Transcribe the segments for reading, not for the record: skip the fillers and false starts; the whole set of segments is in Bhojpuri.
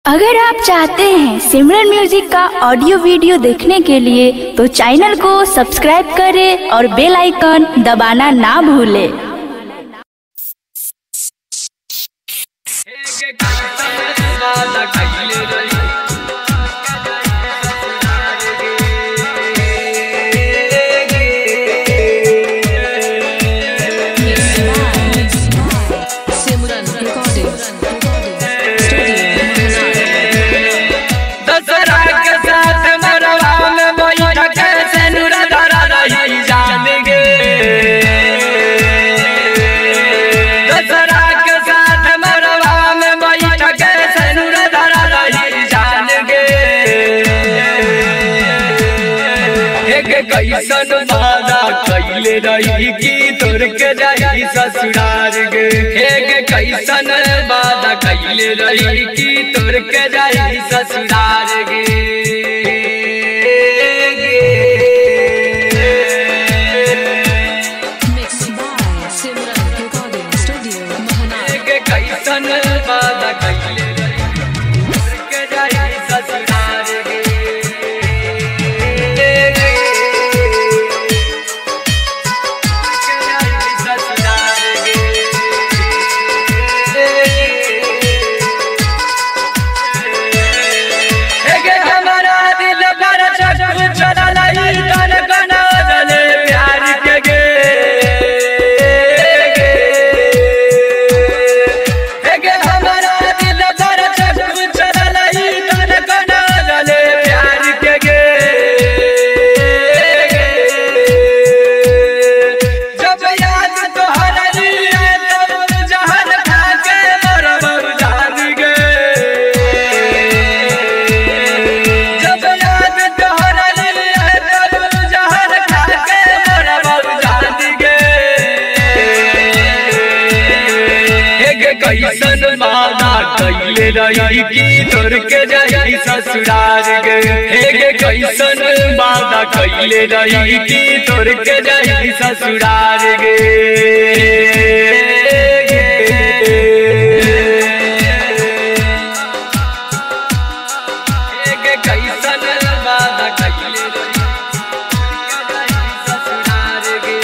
अगर आप चाहते हैं सिमरन म्यूजिक का ऑडियो वीडियो देखने के लिए तो चैनल को सब्सक्राइब करें और बेल आइकन दबाना ना भूलें। कैसन वादा कैले रही कि तोर के जाई ससुरार गे। कैसन वादा कैले रही कि तोर के जाई ससुरार गे। कैसन वादा कैले रही तोर के जाई ससुरार गे। कैसन वादा कैले रही कि तोर के जाई ससुरार गे। कैसन वादा कैले रही कि तोर के जाई ससुरार गे। कैसन वादा कैले रही ससुरार गे।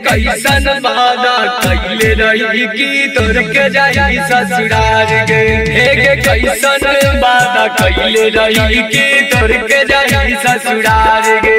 कैसन वादा कैले रही कि तोर के जाई ससुरार गे। कैसन वादा कैले रही कि तोर के जाई ससुरार गे।